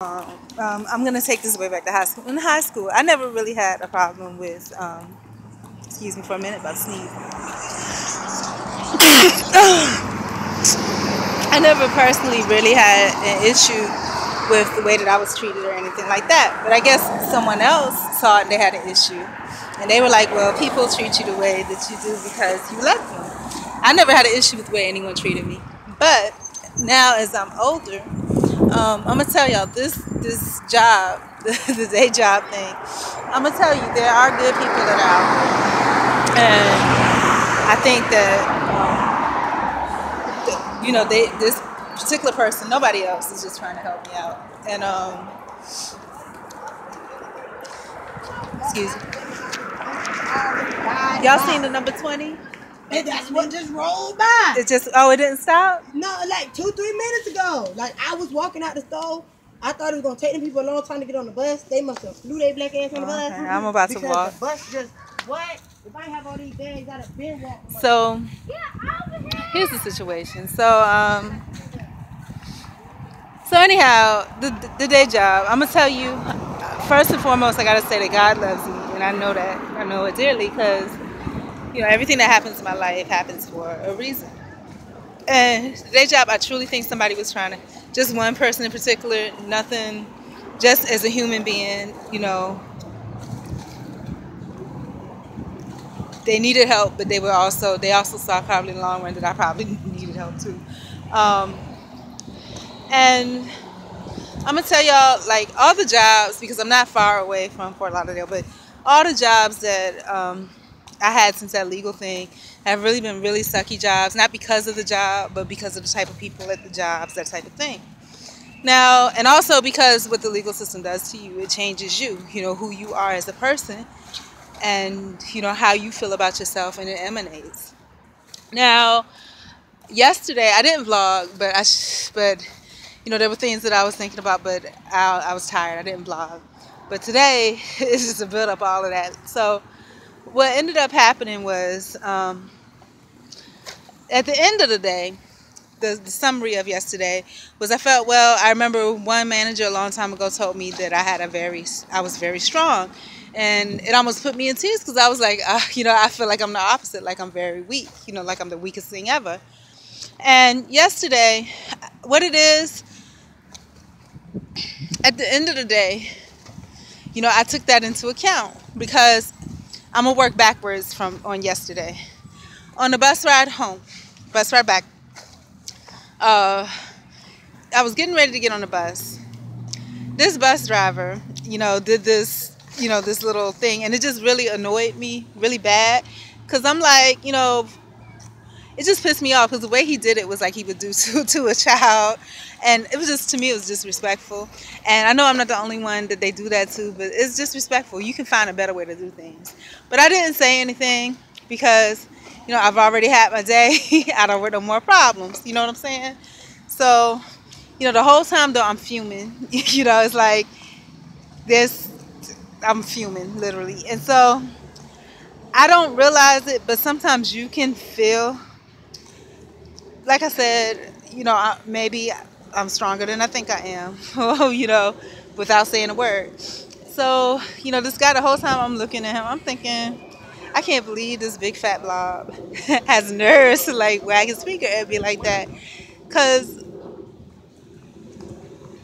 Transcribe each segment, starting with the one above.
I'm gonna take this way back to high school. In high school, I never really had a problem with, excuse me for a minute, about to sneeze. I never personally really had an issue with the way that I was treated or anything like that. But I guess someone else saw it, they had an issue. And they were like, well, people treat you the way that you do because you love them. I never had an issue with the way anyone treated me. But now as I'm older, I'm gonna tell y'all this job, the day job thing. I'm gonna tell you there are good people that are out there, and I think that this particular person, nobody else is just trying to help me out. And excuse me, y'all seen the number 20? And that's what just rolled by. It didn't stop. No, like 2-3 minutes ago. Like I was walking out the store. I thought it was gonna take them people a long time to get on the bus. They must have flew their black ass on the bus. Okay, I'm about to because walk. The bus just what? If I have all these bags, I'd have been walking. So here's the situation. So anyhow, the day job. I'm gonna tell you. First and foremost, I gotta say that God loves me, and I know that. I know it dearly because everything that happens in my life happens for a reason. And the day job, I truly think somebody was trying to, just one person in particular, nothing, just as a human being, they needed help, but they also saw probably in the long run that I probably needed help too. And I'm gonna tell y'all, like, all the jobs, because I'm not far away from Fort Lauderdale, but all the jobs that I had since that legal thing have really been really sucky jobs, not because of the job, but because of the type of people at the jobs, that type of thing. Now, and also because what the legal system does to you, it changes you, who you are as a person, and how you feel about yourself, and it emanates. Now, yesterday I didn't vlog, but there were things that I was thinking about, but I was tired. I didn't vlog. But today it's just a build up all of that. So what ended up happening was, at the end of the day, the summary of yesterday was I felt well. I remember one manager a long time ago told me that I was very strong, and it almost put me in tears because I was like, I feel like I'm the opposite, like I'm very weak, like I'm the weakest thing ever. And yesterday, what it is, at the end of the day, I took that into account because I'm gonna work backwards on yesterday. On the bus ride back, I was getting ready to get on the bus. This bus driver, did this, this little thing, and it just really annoyed me really bad because I'm like, it just pissed me off because the way he did it was like he would do to a child, and it was just, to me, it was disrespectful. And I know I'm not the only one that they do that to, but it's disrespectful. You can find a better way to do things. But I didn't say anything because I've already had my day. I don't want no more problems. You know what I'm saying? So, the whole time though I'm fuming. It's like I'm fuming literally. And so I don't realize it, but sometimes you can feel, like I said, maybe I'm stronger than I think I am, without saying a word. So, this guy, the whole time I'm looking at him, I'm thinking, I can't believe this big fat blob has nerves to like wag his finger at me like that. Because,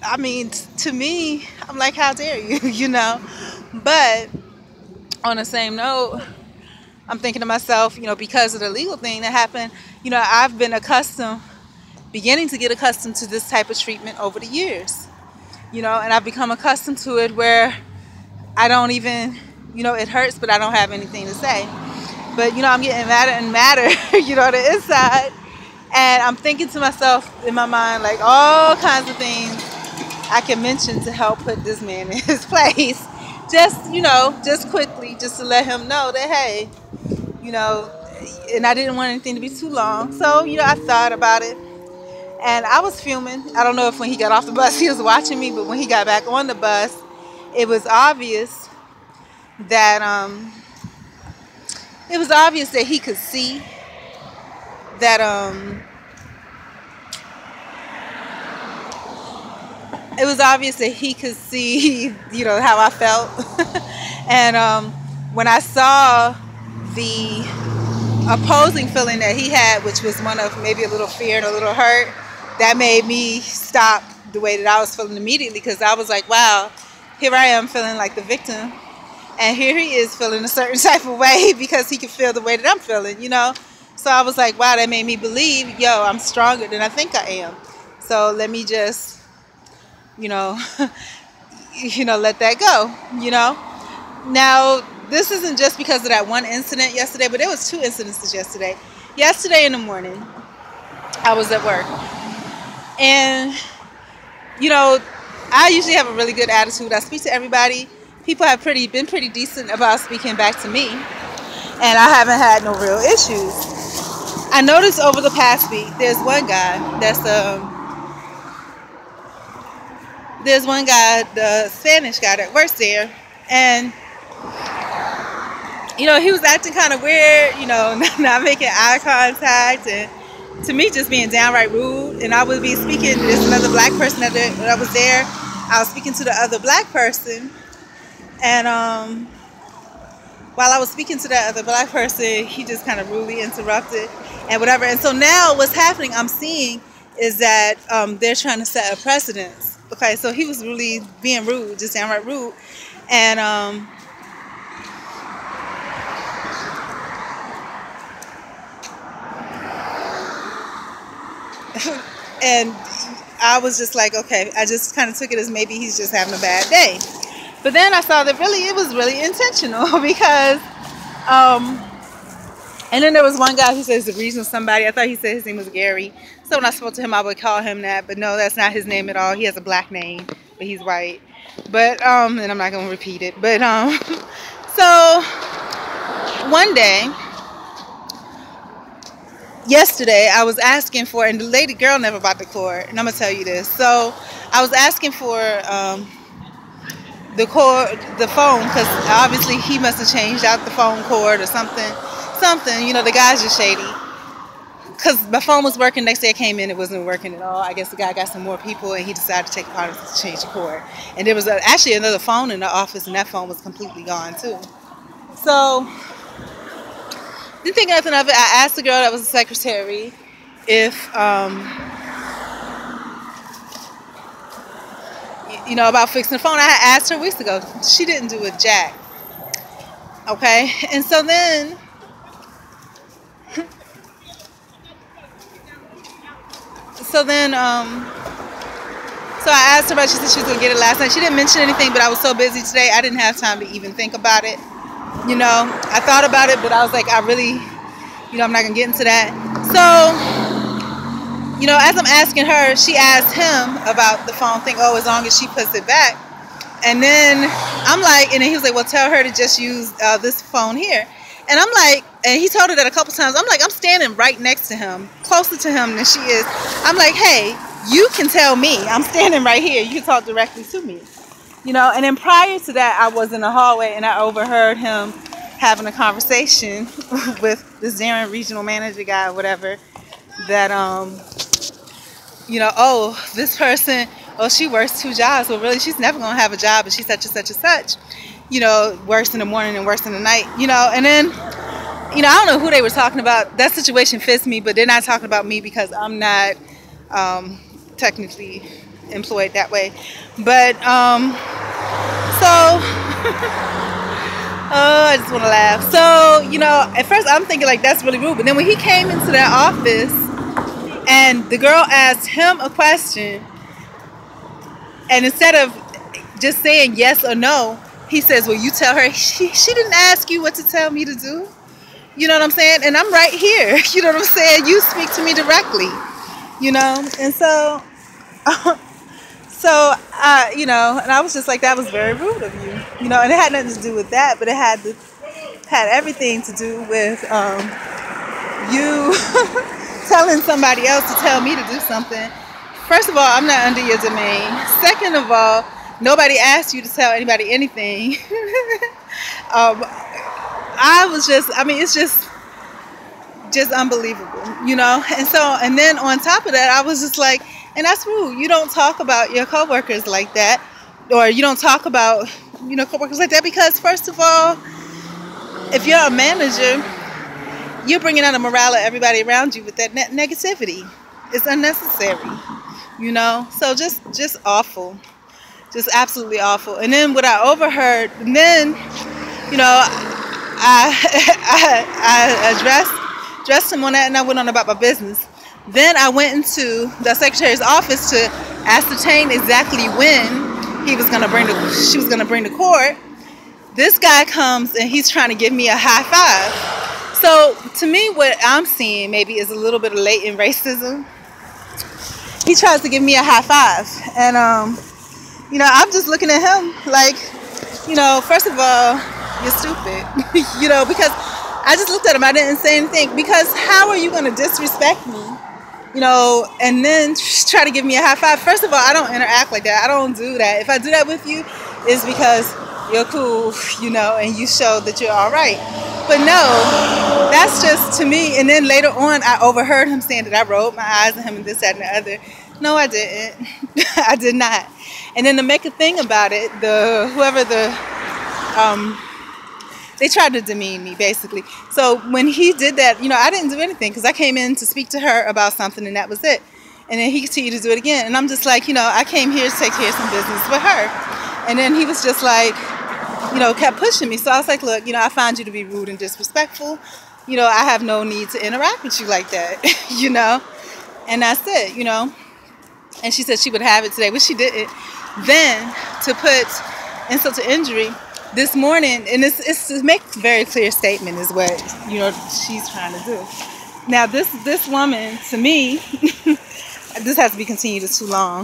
I mean, to me, I'm like, how dare you, But on the same note, I'm thinking to myself, because of the legal thing that happened, I've been beginning to get accustomed to this type of treatment over the years, and I've become accustomed to it where I don't even, it hurts, but I don't have anything to say. But, I'm getting madder and madder, on the inside. And I'm thinking to myself in my mind, like, all kinds of things I can mention to help put this man in his place. Just quickly, just to let him know that, hey, and I didn't want anything to be too long. So, I thought about it. And I was fuming. I don't know if when he got off the bus he was watching me, but when he got back on the bus, it was obvious that he could see that it was obvious that he could see, how I felt. And when I saw the opposing feeling that he had, which was one of maybe a little fear and a little hurt, that made me stop the way that I was feeling immediately, because I was like, wow, here I am feeling like the victim, and here he is feeling a certain type of way because he can feel the way that I'm feeling. So I was like, wow, that made me believe, I'm stronger than I think I am. So let me just, let that go. Now, this isn't just because of that one incident yesterday, but there was 2 incidences yesterday. Yesterday in the morning, I was at work. And, I usually have a really good attitude. I speak to everybody. People have been pretty decent about speaking back to me. And I haven't had no real issues. I noticed over the past week, there's one guy, the Spanish guy that works there. And he was acting kind of weird, not making eye contact, and to me just being downright rude. And I would be speaking, there's another black person that was there. I was speaking to the other black person, and while I was speaking to that other black person, he just kind of rudely interrupted and whatever. And so now what's happening, I'm seeing, is that they're trying to set a precedence. Okay, so he was really being rude, just downright rude. And and I was just like, okay, I just kind of took it as maybe he's just having a bad day. But then I saw that really it was really intentional because, and then there was one guy who says the regional somebody. I thought he said his name was Gary. So when I spoke to him, I would call him that. But no, that's not his name at all. He has a black name, but he's white. But, and I'm not going to repeat it. But, so one day, yesterday, I was asking for, and the lady girl never bought the cord, and I'm going to tell you this. So I was asking for the phone, because obviously he must have changed out the phone cord or something. The guy's just shady. Because my phone was working, next day I came in, it wasn't working at all. I guess the guy got some more people, and he decided to take it apart to change the cord. And there was actually another phone in the office, and that phone was completely gone too. So, didn't think nothing of it. I asked the girl that was the secretary if, about fixing the phone. I had asked her weeks ago. She didn't do a jack. Okay? And so then, so I asked her about it. She said she was going to get it last night. She didn't mention anything, but I was so busy today, I didn't have time to even think about it. I thought about it, but I was like, I really, I'm not going to get into that. So, as I'm asking her, she asked him about the phone thing. Oh, as long as she puts it back. And then I'm like, and then he was like, well, tell her to just use this phone here. And I'm like, and he told her that a couple times. I'm like, I'm standing right next to him, closer to him than she is. I'm like, hey, you can tell me. I'm standing right here. You can talk directly to me. And then prior to that, I was in the hallway and I overheard him having a conversation with this Darren regional manager guy or whatever, that, this person, she works 2 jobs. Well, really, she's never going to have a job, but she's such and such and such. Worse in the morning and worse in the night. And then, I don't know who they were talking about. That situation fits me, but they're not talking about me because I'm not technically employed that way. But, I just want to laugh. So, at first I'm thinking like that's really rude. But then when he came into that office and the girl asked him a question, and instead of just saying yes or no, he says, well, you tell her. She didn't ask you what to tell me to do. You know what I'm saying? And I'm right here. You know what I'm saying? You speak to me directly. And so, and I was just like, that was very rude of you. And it had nothing to do with that, but it had everything to do with you telling somebody else to tell me to do something. First of all, I'm not under your domain. Second of all, nobody asked you to tell anybody anything. It's just unbelievable, And then on top of that, I was just like, And that's rude. You don't talk about your coworkers like that, or you don't talk about, coworkers like that, because first of all, if you're a manager, you're bringing out the morale of everybody around you with that negativity. It's unnecessary, So just awful, just absolutely awful. And then what I overheard, and then, I dressed him on that, and I went on about my business. Then I went into the secretary's office to ascertain exactly when she was gonna bring the court. This guy comes and he's trying to give me a high five. So to me, what I'm seeing maybe is a little bit of latent racism. He tries to give me a high five, and I'm just looking at him like, first of all, you're stupid, because I just looked at him. I didn't say anything, because how are you going to disrespect me, and then try to give me a high five? First of all, I don't interact like that. I don't do that. If I do that with you, it's because you're cool, and you show that you're all right. But no, that's just to me. And then later on, I overheard him saying that I rolled my eyes at him and this, that, and the other. No, I didn't. I did not. And then to make a thing about it, they tried to demean me, basically. So when he did that, I didn't do anything, because I came in to speak to her about something, and that was it. And then he continued to do it again. And I'm just like, I came here to take care of some business with her. And then he was just like, kept pushing me. So I was like, look, I found you to be rude and disrespectful. I have no need to interact with you like that, And that's it, And she said she would have it today, but she didn't. Then, to put insult to injury, this morning, and it's to make a very clear statement is what, she's trying to do. Now, this woman, to me, this has to be continued. It's too long.